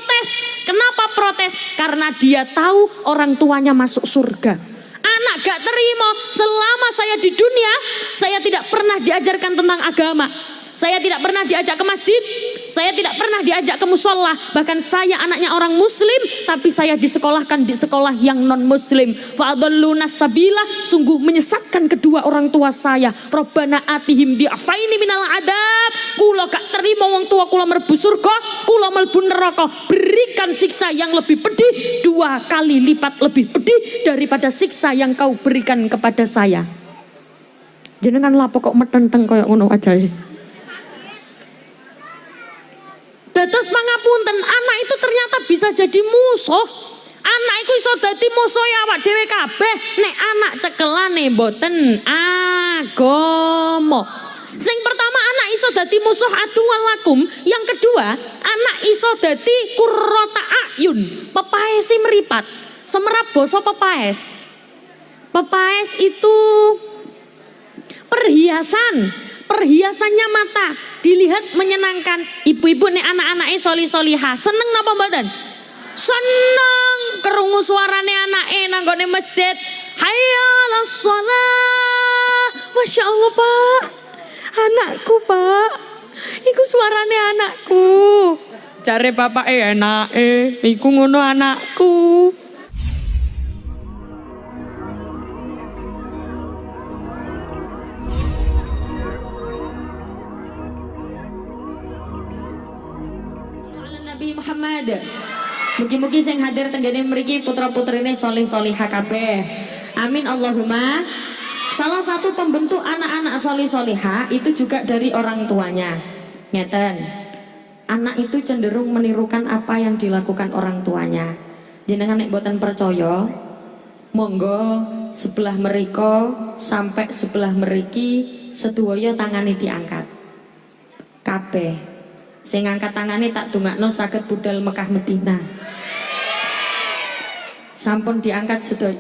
protes. Kenapa protes? Karena dia tahu orang tuanya masuk surga. Anak gak terima, selama saya di dunia, saya tidak pernah diajarkan tentang agama. Saya tidak pernah diajak ke masjid, saya tidak pernah diajak ke musola. Bahkan saya anaknya orang muslim, tapi saya disekolahkan di sekolah yang non muslim. Fa'adalluna sabila, sungguh menyesatkan kedua orang tua saya. Robbana atihim di'afaini minal adab. Kula gak terima wong tua kula mlebu surga, kula mlebu neraka. Berikan siksa yang lebih pedih, 2 kali lipat lebih pedih daripada siksa yang kau berikan kepada saya. Jenengan lapo kok metenteng koyo ngono ajae. Dados pangapunten, anak itu ternyata bisa jadi musuh. Anak itu iso dadi musuh awak dhewe kabeh nek anak cekelane mboten agama. Sing pertama anak iso dadi musuh aduwal lakum, yang kedua anak iso dadi qurrata ayun, pepaesi meripat. Semerap basa pepaes. Pepaes itu perhiasannya mata, dilihat menyenangkan. Ibu-ibu nih anak-anaknya soli-soliha, seneng napa mboten? Seneng kerungu suarane anake nang gone masjid. Hayya 'alas shalah. Masya Allah Pak, anakku Pak, iku suarane anakku. Jare bapake enake, iku ngono anakku. Nabi Muhammad. Mugi-mugi sing hadir tenggene mriki putra-putrine solih-solihah kabeh. Amin Allahumma. Salah satu pembentuk anak-anak solih-solihah itu juga dari orang tuanya. Ngeten. Anak itu cenderung menirukan apa yang dilakukan orang tuanya. Jenengan nek boten percaya, monggo sebelah mereka sampai sebelah meriki sedaya tangane diangkat. Kabeh. Sing ngangkat tangane tak dongakno saged budal Mekah Medina. Sampun diangkat sedaya.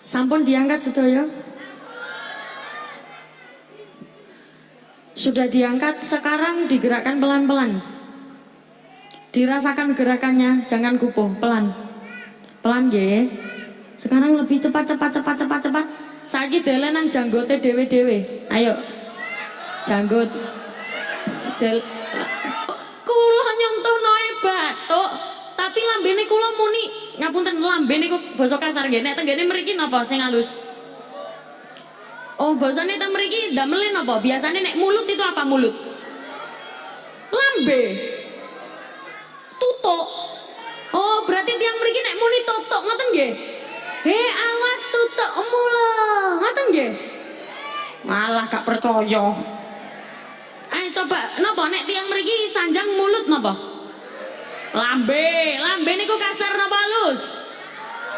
Sampun diangkat sedaya. Sudah diangkat, sekarang digerakkan pelan-pelan. Dirasakan gerakannya, jangan gupuh, pelan. Pelan nggih. Sekarang lebih cepat. Saiki delenan janggote dewe-dewe. Ayo. Janggot. Kula nyontohno bathuk, tapi lambene kula muni ngapunten, lambene niku basa kasar nggih. Nek tenggene mriki napa sing halus? Oh, basane teng mriki ndamel napa? Biasane nek mulut itu apa mulut? Lambe. Tutuk. Oh, berarti tiang mriki nek muni tutuk ngoten nggih? He, awas tutuk mula. Ngoten nggih? Malah gak percaya. Ayo coba, napa nek tiang mriki sanjang mulut napa? Lambe niku kasar napa halus?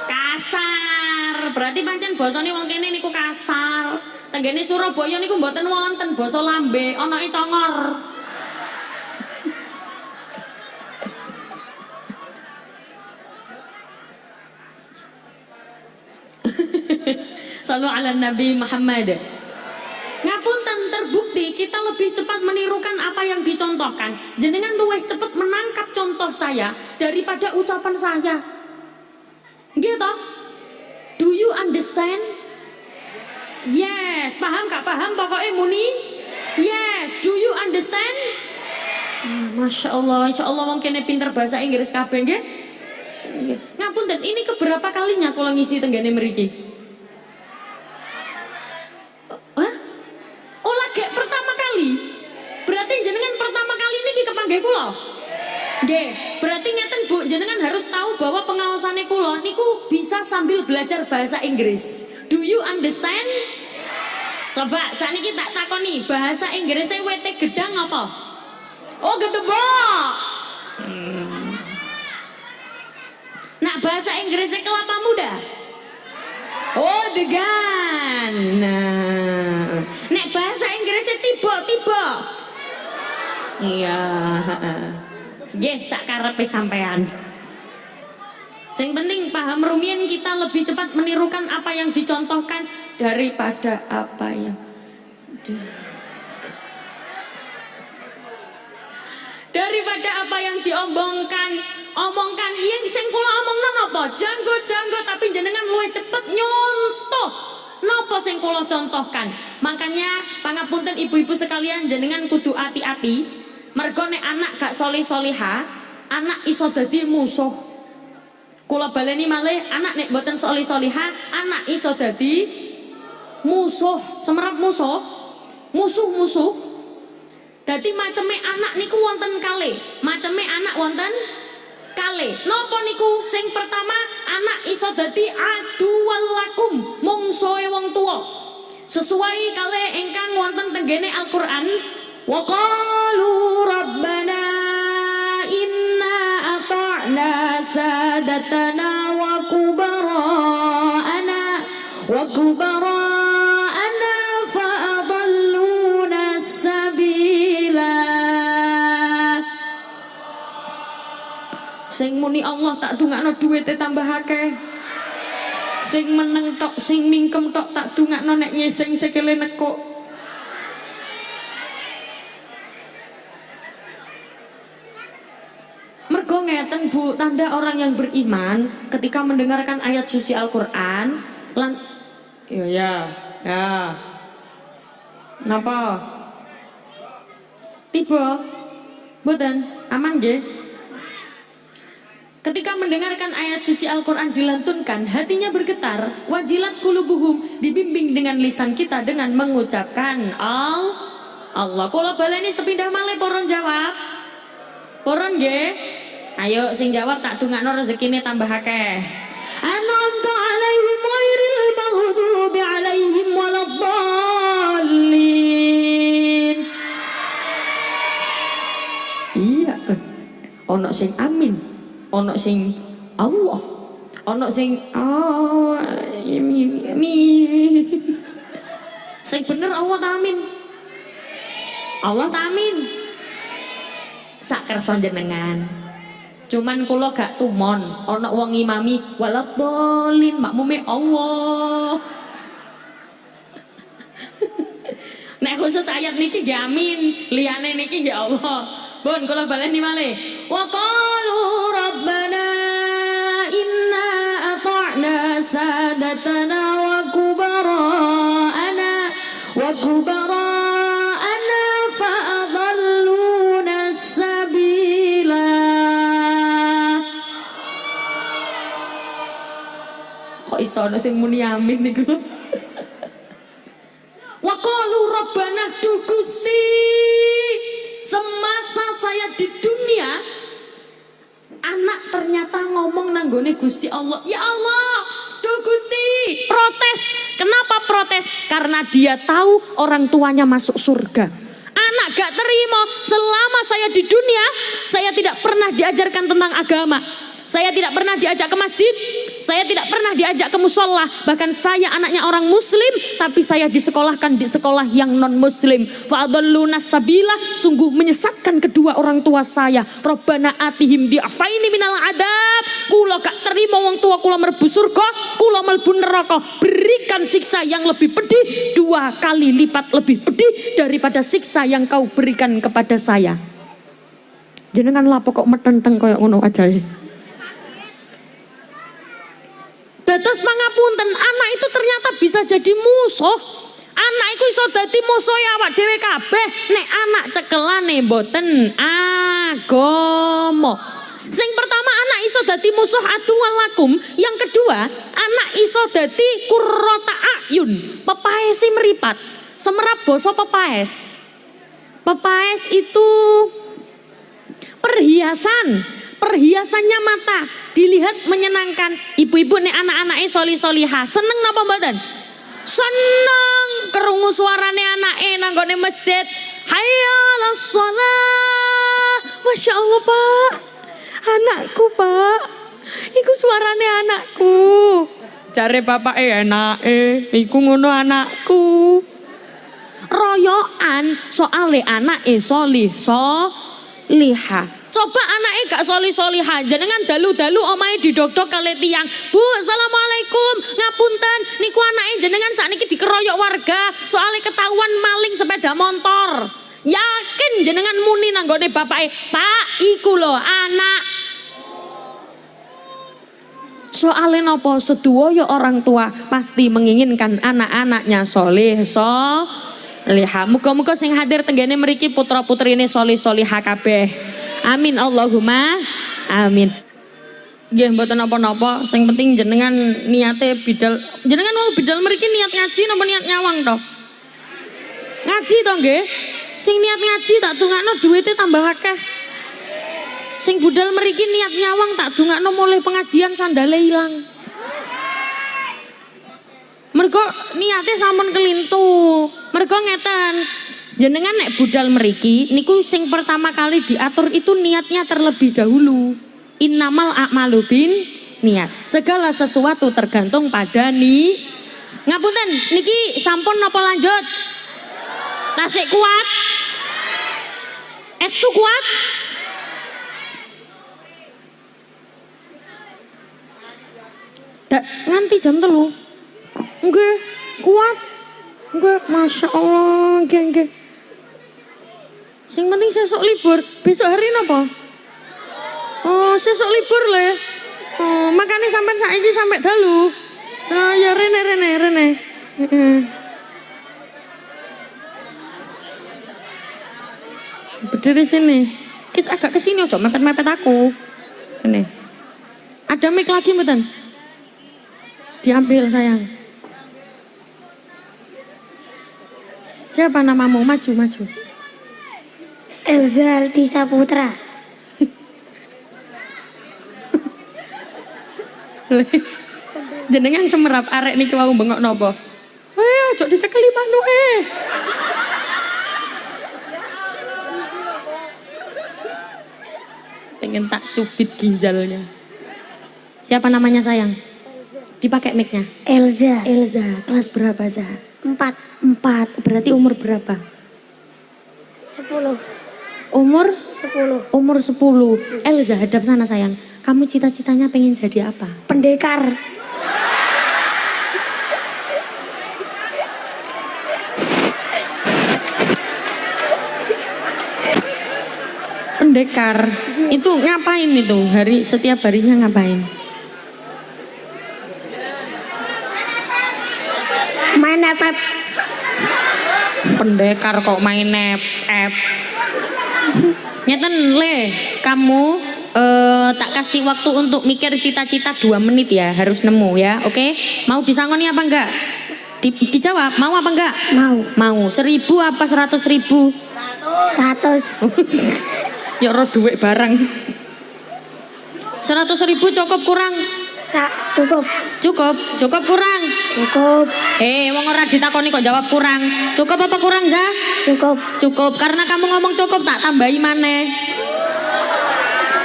Kasar. Berarti pancen basane wong kene niku kasar. Tenggene Surabaya niku mboten wonten basa lambe, anake congor. Sallu ala Nabi Muhammad. Ngapunten, terbukti kita lebih cepat menirukan apa yang dicontohkan. Jenengan luwih cepat menangkap contoh saya daripada ucapan saya. Nggih toh? Do you understand? Yes, paham gak paham pokoknya muni? Yes, do you understand? Masya Allah, insya Allah wong kene pinter bahasa Inggris kabeh nggih. Ngapunten, ini keberapa kalinya kalau ngisi tenggane mriki? Pertama kali. Berarti jenengan pertama kali niki kepanggih kula. Nggih, berarti ngeten Bu, jenengan harus tahu bahwa pengaosane kula niku bisa sambil belajar bahasa Inggris. Do you understand? Coba sakniki tak takoni, bahasa Inggrisnya wete gedang apa? Oh, gedebok. Nah, bahasa Inggrisnya kelapa muda. Oh, degan. Nah, nek bahasa Inggrisnya tiba-tiba. Iya. Nggih, sak karepe sampean. Sing penting paham rumiyin kita lebih cepat menirukan apa yang dicontohkan daripada apa yang diomongkan. Iya sing kula omongno napa? Janggo tapi jenengan luwih cepet nyontoh. Napa sing kula contohkan? Makanya pangapunten ibu-ibu sekalian jenengan kudu ati-ati. Mergo nek anak gak soleh-soleha, anak iso dadi musuh. Kula baleni malih, anak nek boten soleh-soleha, anak iso dadi musuh, semerap musuh. Dadi maceme anak niku wonten kalih. Maceme anak wonten kalih. Napa niku? Sing pertama, anak iso dadi aduwal lakum, mungsuhe wong tuwa. Sesuai kalih ingkang wonten tenggene Al-Qur'an, wa qalu rabbana inna ata'na sadatana wa kubara'ana fa'adalluna sabila. Sing muni Allah tak dungakno duwite tambah akeh. Sing meneng tok, sing mingkem tok tak dungakno nek ngising sikile nekuk. Mergo ngeten Bu, tanda orang yang beriman ketika mendengarkan ayat suci Al-Qur'an ya. Napa? Tiba? Mboten? Aman nggih? Ketika mendengarkan ayat suci Al-Quran dilantunkan, hatinya bergetar, wajilat kulubuhum, dibimbing dengan lisan kita dengan mengucapkan Allah. Kula baleni sepindah malih poron jawab. Poron nggih? Ayo sing jawab tak dungakno rezekine tambah akeh. An'amta 'alaihim ghairil maghdubi 'alaihim waladdallin. Iya, ono sing amin. Ono sing Allah, ono sing sing bener Allah tamin. Allah tamin. Sak kersa jenengan. Cuman kula gak tumon, ono wong ngimami waladhdallin makmume Allah. Nek khusus ayat niki nggih amin, liyane niki nggih Allah. Bon, kula baleni malih. Wa qalu rabbana inna ata'na sadatana wa kubara'ana fa'adalluna sabila. Kok iso ana sing muni amin niku? Wa qalu rabbana du Gusti, semasa saya di dunia, anak ternyata ngomong nanggone Gusti Allah, ya Allah, duh Gusti. Protes. Kenapa protes? Karena dia tahu orang tuanya masuk surga. Anak gak terima, selama saya di dunia, saya tidak pernah diajarkan tentang agama. Saya tidak pernah diajak ke masjid, saya tidak pernah diajak ke musola. Bahkan saya anaknya orang muslim, tapi saya disekolahkan di sekolah yang non muslim. Fa'adalluna sabila, sungguh menyesatkan kedua orang tua saya. Robbana atihim di'afaini minal adab. Kula gak terima wong tua kula mlebu surga, kula mlebu neraka. Berikan siksa yang lebih pedih, 2 kali lipat lebih pedih daripada siksa yang kau berikan kepada saya. Jenengan lapo kok metenteng koyo ngono ajae. Dados pangapunten, anak itu ternyata bisa jadi musuh. Anak itu iso dadi musuh awak dhewe kabeh nek anak cekelane mboten agama. Sing pertama, anak iso dadi musuh aduwal lakum. Yang kedua, anak iso dadi qurrata ayun, pepaesi meripat. Semerap basa pepaes. Pepaes itu perhiasannya mata, dilihat menyenangkan. Ibu-ibu nek anak-anake soli-soliha, seneng napa mboten? Seneng krungu suarane anake nang gone masjid. Hayya 'alas shalah. Masya Allah, Pak. Anakku, Pak. Iku suarane anakku. Jare bapake enake, iku ngono anakku. Royokan soale anake solihah. Coba anaknya gak soli-solihan, jenengan dalu-dalu omahe didok-dok kali tiang. Bu, assalamualaikum, ngapunten, niku anaknya jenengan sakniki dikeroyok warga, soalnya ketahuan maling sepeda motor. Yakin jenengan muni nanggone bapake, Pak, iku lho anak. Soalnya nopo seduo ya orang tua pasti menginginkan anak-anaknya soleh solihah. Muga-muga sing hadir tenggene mriki putra-putrine solih-solihah kabeh. Amin Allahumma amin. Nggih mboten napa-napa, sing penting jenengan niate bidal. Jenengan mau bidal mriki niat ngaji napa niat nyawang to? Ngaji to nggih. Sing niat ngaji tak dongakno duwite tambah akeh. Sing budal mriki niat nyawang tak dongakno mulai pengajian sandale ilang. Mergo niate sampun kelintu. Mergo ngeten. Jenengan nek budal mriki niku sing pertama kali diatur itu niatnya terlebih dahulu. Innamal a'malu bin niat. Segala sesuatu tergantung pada ngapunten niki sampun napa lanjut? Tasik kuat? Estu kuat? Nganti jam 3. Nggih, kuat. Nggih, Masya Allah, nggih. Sing penting sesuk libur. Besok hari napa? Oh, sesuk libur le. Oh, makanya sampai saiki sampai dalu. Oh, ya rene. Berdiri sini. Kis agak ke sini ojo mepet-mepet aku. Ini. Ada mic lagi mboten? Diambil sayang. Siapa namamu? Maju. Elza Aldisa Putra. Jenengan semerap arek niki wau bengok napa? Ojo dicekeli manuke. Pengen tak cubit ginjalnya. Siapa namanya sayang? Dipakai mic-nya. Elza. Kelas berapa, Za? 4. 4. Berarti umur berapa? 10. Umur 10. 10. Elza, hadap sana sayang. Kamu cita-citanya pengen jadi apa? Pendekar. Pendekar. Itu ngapain itu? Setiap harinya ngapain? Main apa? Pendekar kok main app. Ngeten le, kamu tak kasih waktu untuk mikir cita-cita 2 menit ya, harus nemu ya, oke? Mau disangoni apa enggak? Dijawab, mau apa enggak? Mau. 1.000 apa 100.000? 100. Ya ro duit barang. 100.000 cukup kurang? Cukup kurang? Cukup. Wong ora ditakoni kok jawab kurang. Cukup apa kurang, Za? Cukup. Karena kamu ngomong cukup tak tambahi maneh.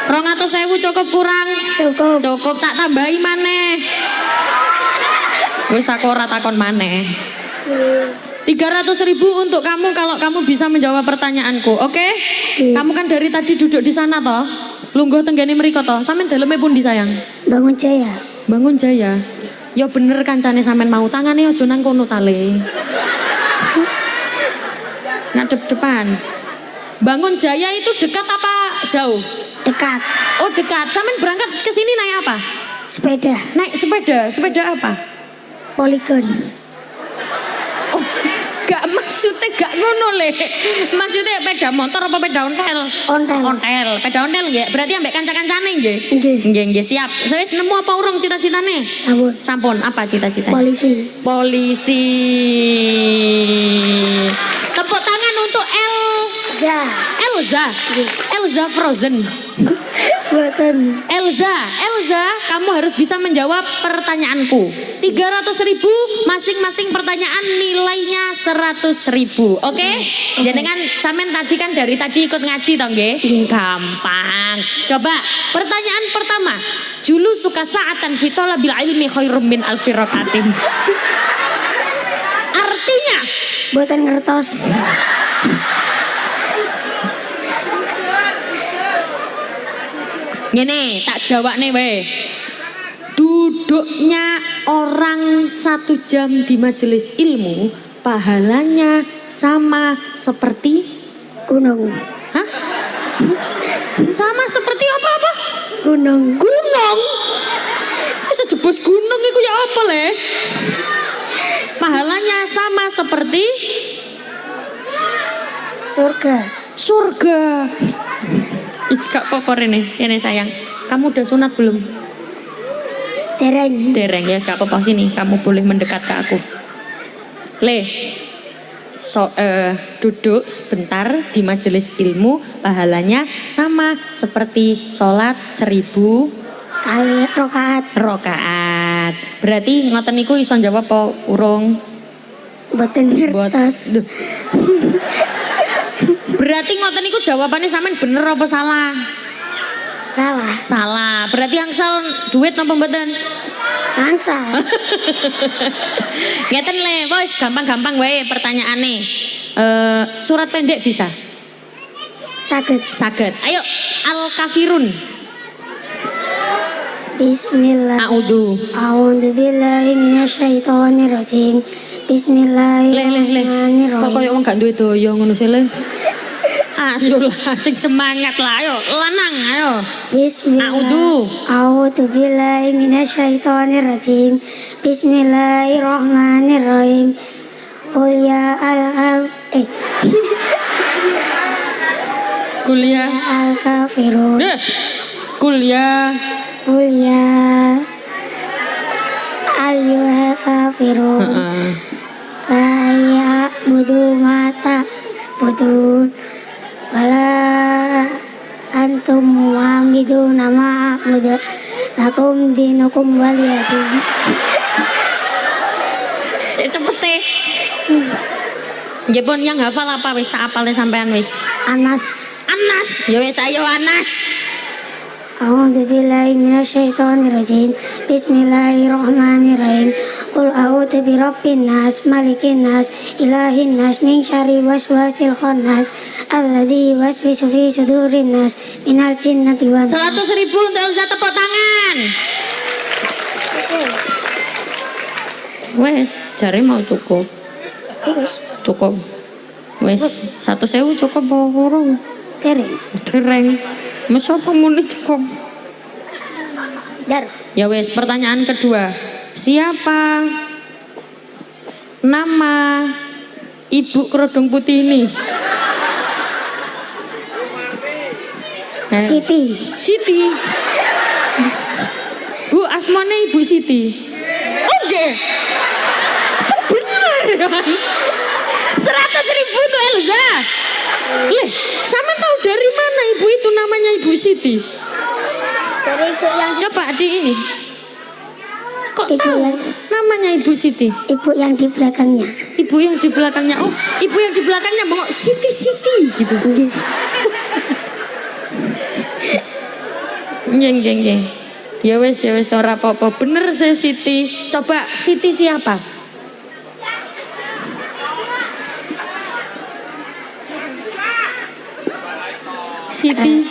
200.000 cukup kurang? Cukup tak tambahi maneh. Wis aku ora takon maneh. 300.000 untuk kamu kalau kamu bisa menjawab pertanyaanku, oke? Kamu kan dari tadi duduk di sana toh? Lungguh tenggene mriko toh? Sampeyan daleme pundi sayang? Bangun Jaya. Ya bener kancane sampean mau, tangane aja nang kono tale. Ngadep depan. Bangun Jaya itu dekat apa jauh? Dekat. Oh dekat. Sampean berangkat ke sini naik apa? Sepeda. Naik sepeda. Sepeda apa? Polygon. Oh, maksudnya gak ngono le. Maksudnya peda motor apa peda ontel? Ontel. Peda ontel nggih. Berarti ambek kanca-kancane nggih? Nggih, siap. Wis nemu apa urung cita-citane? Sampun. Apa cita-citanya? Polisi. Tepuk tangan untuk Elza Frozen. Elza, kamu harus bisa menjawab pertanyaanku. 300.000, masing-masing pertanyaan nilainya 100.000. Oke? Jenengan sampean tadi kan dari tadi ikut ngaji toh nggih? Gampang. Coba pertanyaan pertama. Julu suka sa'atan fi thalabil ilmi khairum min alfi raqatin. Artinya Boten ngertos. Ngene, tak jawabne we. Duduknya orang 1 jam di majelis ilmu, pahalanya sama seperti Gunung. hah? Sama seperti apa-apa? Gunung. Gunung? Bisa jebus gunung itu ya apa le? Pahalanya sama seperti Surga. surga. Gak apa-apa Rene, sini sayang. Kamu udah sunat belum? Dereng. Dereng ya, gak apa-apa sini. Kamu boleh mendekat ke aku. Le, duduk sebentar di majelis ilmu, pahalanya sama seperti sholat 1000 Kali rokaat. Berarti ngoten niku iso jawab apa urung? Boten ngertos. Duh. Berarti ngoten niku jawabannya sampean bener apa salah? Salah. Salah. Berarti angsal duit napa mboten? Angsal. Ngeten le, wis gampang-gampang wae pertanyaane. Surat pendek bisa? Saged. Saged. Ayo, Al-Kafirun. Bismillah. A'udzu. A'udzu billahi minasyaitonir rajim. Le. Kok Bismillahirrahmanirrahim. koyo wong gak duwe daya ngono sih le? Ayo lah, sing semangat lah, ayo lanang, ayo. Bismillah. A'udzu. A'udzu billahi minasyaitonir rajim. Bismillahirrahmanirrahim. Qul ya Kuliah. al-kafirun. Kuliah. Qul ya ayyuhal kafirun. La ya'budu ma ta'budun wala antum mu'amiduna ma a'budu lakum dinukum waliyadin. Cek cepete. Nggih pun yang hafal apa wis apale sampean wis? Anas. Anas. Ya wis ayo Anas. A'udzu billahi minasyaitonir rajim. Bismillahirrahmanirrahim. Qul a'udzu birabbin nas, malikin nas, ilahin nas, min syarri waswasil khannas, alladzi yuwaswisu fi sudurin nas, minal jinnati wan nas. 100.000 untuk Elza, tepuk tangan. Wes, jare mau cukup. Cukup. Wes, 100.000 cukup apa urung? Dereng. Dereng. Masa apa muni cukup? Dar. Ya wes, pertanyaan kedua. Siapa nama ibu kerudung putih ini? Siti. Siti. Bu, asmane Ibu Siti. Oke. Bener ya. 100.000 tuh Elza. Leh, sama tahu dari mana ibu itu namanya Ibu Siti? Dari ibu yang Coba di ini. Kok Ibu tahu yang- namanya Ibu Siti? ibu yang di belakangnya. Ibu yang di belakangnya. Oh, ibu yang di belakangnya bengok Siti gitu. Nggih. Ya wes ora apa-apa. Bener saya Siti. Coba Siti siapa? Siti.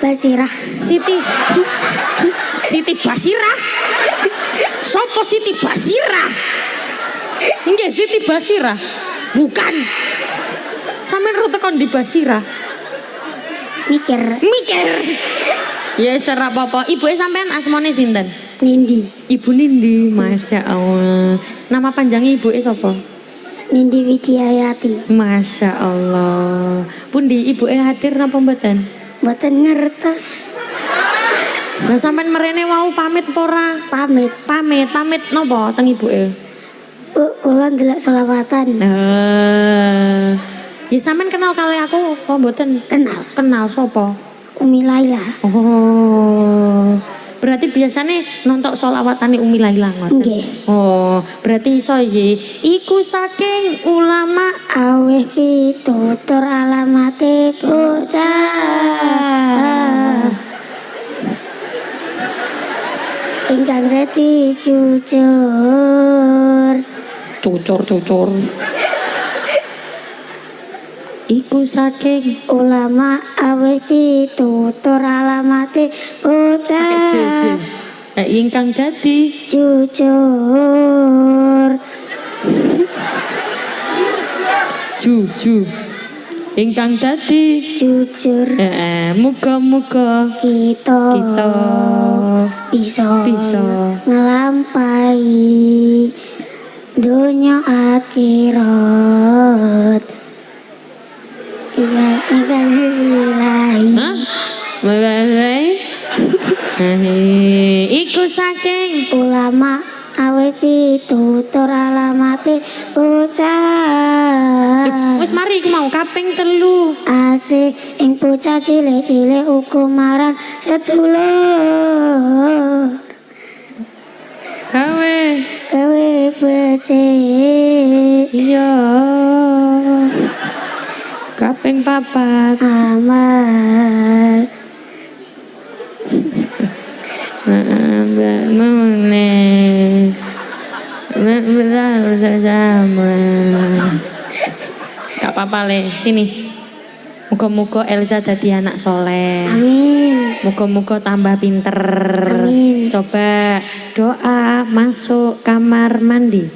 Basirah. Siti. Siti Basirah. Sopo Siti Basirah? Nggih, Siti Basirah. Bukan. Sampeyan ro tekan di Basirah. Mikir. Ya ora apa-apa. Ibuke sampean asmane sinten? Nindi. Ibu Nindi, Masya Allah. Nama panjangnya ibuke sapa? Nindi Widiayati. Masya Allah. Pundi ibuke hadir napa mboten? Boten ngertos. Lah sampean merene wau pamit apa ora? Pamit napa teng ibuke? Kula ndelok selawatan. Nah. Ya sampean kenal kali aku apa mboten? Kenal sapa? Umi Laila. Oh. Berarti biasanya nonton sholawatane Umi Laila ngoten. Nggih. Oh, berarti iso iki. Iku saking ulama Aweh pitutur alamate bocah ingkang reti jujur. cucur. iku saking ulama aweh pitutur alamate bocah ingkang dadi jujur ingkang dadi jujur muga-muga kita bisa ngelampahi dunia akhirat ilahi iku saking ulama awe pitutur alamate bocah wis mari iku mau kaping 3 asih ing bocah cilik-cilik uga marang sedulur gawe becik iya kaping 4 amal gak apa-apa le sini muga-muga Elza dadi anak soleh amin muga-muga tambah pinter Amin. coba doa masuk kamar mandi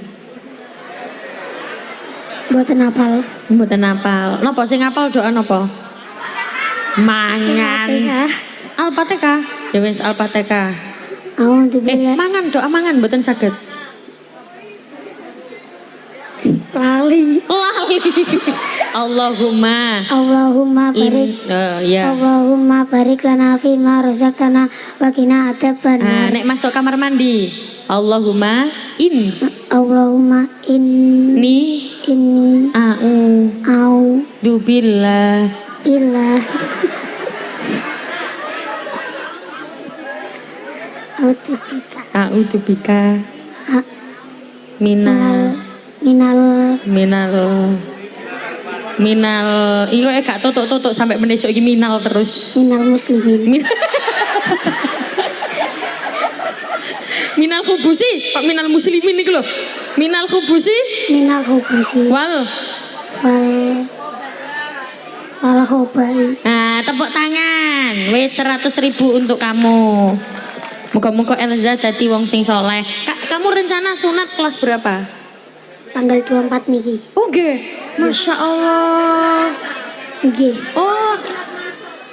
mboten apal mboten apal napa sing apal doa napa mangan Al-Fatihah ya wis Al-Fatihah mangan doa mangan mboten saged lali Allahumma barik ya Allahumma barik lana fi ma razaqtana wa qina adzabannar nek masuk kamar mandi Allahumma Allahumma inni au dubillah ilah a'udzubika minal iyo gak tutuk sampai menesuk iki minal terus minal muslimin minal khubusi kok minal muslimin iku lho minal khubusi wal khobai nah tepuk tangan wis 100.000 untuk kamu muga-muga Elza dadi wong sing soleh kamu rencana sunat kelas berapa? Tanggal 24 niki. Oh nggih. Masya Allah. Nggih.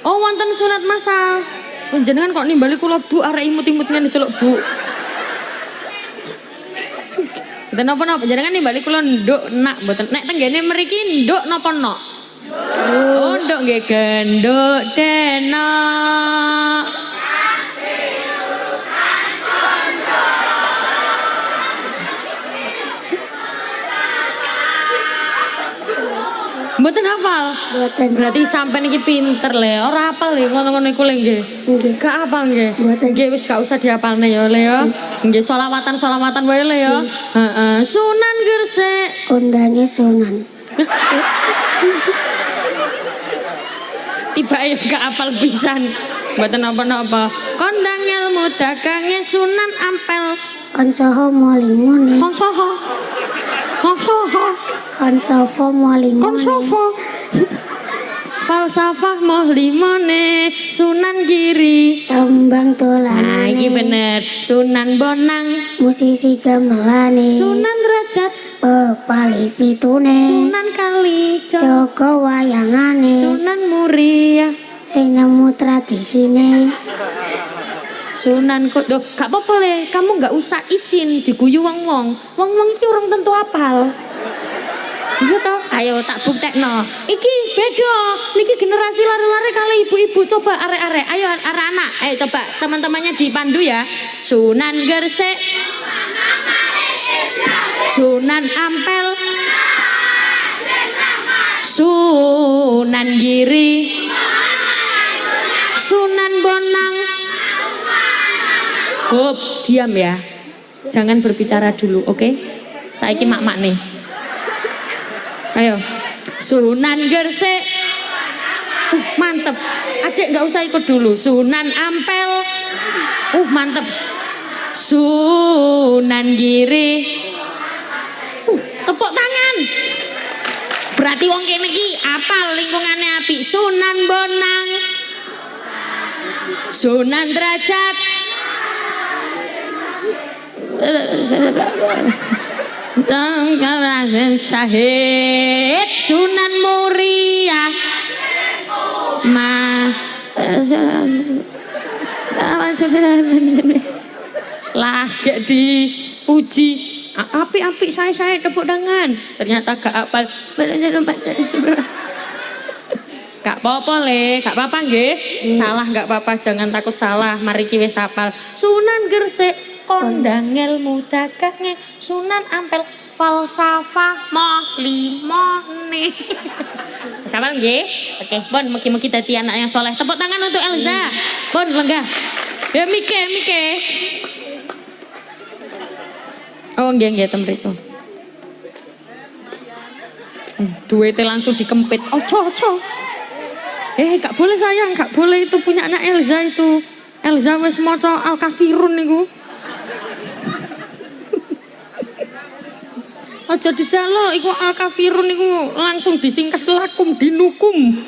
Oh wonten sunat masal. Jenengan kok nimbali kula Bu arek imut-imutnya diceluk Bu. Mboten napa-napa jenengan nimbali kula nduk nak mboten nek tenggene mriki nduk napa nok? Oh nduk nggih genduk denok. Mboten hafal? Mboten. Berarti sampean iki pinter le. Ora hafal le ngono-ngono iku le nggih. Nggih. Gak hafal nggih. Mboten. Nggih wis gak usah dihafalne ya le ya. Nggih selawatan wae le ya. Heeh. Sunan Gresik. Kondange Sunan. Tiba ya gak hafal pisan. Mboten napa-napa. Kondang ilmu dagange Sunan Ampel. Konsoho molimune. Konsoho molimune. Falsafah mohlimone Sunan Giri. Tembang dolanane. Nah iki bener. Sunan Bonang. Musisi gamelane. Sunan Derajat. Pepali pitune. Sunan Kalijo. Joko wayangane. Sunan Muria. Sing nemu tradisine. Sunan Kudus. Gak apa-apa le, kamu gak usah isin diguyu wong-wong. Wong-wong iki urung tentu apal. Iya toh, ayo tak buktekno. Iki beda. Niki generasi lari-lari kali ibu-ibu. Coba arek-arek, ayo arek anak. Ayo coba teman-temannya dipandu ya. Sunan Gresik. Sunan Ampel. Sunan Giri. Sunan Bonang. Hop, diam ya. Jangan berbicara dulu, oke? Saiki mak-mak nih. Ayo. Sunan Gresik. Mantep. Adik nggak usah ikut dulu. Sunan Ampel. Mantep. Sunan Giri. Tepuk tangan. Berarti wong kene iki apal lingkungane apik. Sunan Bonang, Sunan Derajat, Syahid, Sunan Muria, lah gak dipuji. Api saya tepuk tangan. Ternyata gak apal. Gak apa-apa le, gak apa-apa nggih. Salah gak apa-apa, jangan takut salah. Mari ki wis apal. Sunan Gresik kondang ilmu dagangnya. Sunan Ampel falsafah moh limone. Sapal nggih? Oke, Bon, mugi-mugi dadi anak yang soleh. Tepuk tangan untuk Elza. Bon, lenggah. Ya Mike. Oh nggih temriko. Duitnya langsung dikempit. Ojo. Gak boleh sayang, gak boleh itu punya anak Elza itu. Elza wis maca Al-Kafirun niku. Aja dijaluk iku Al-Kafirun niku langsung disingkat lakum dinukum.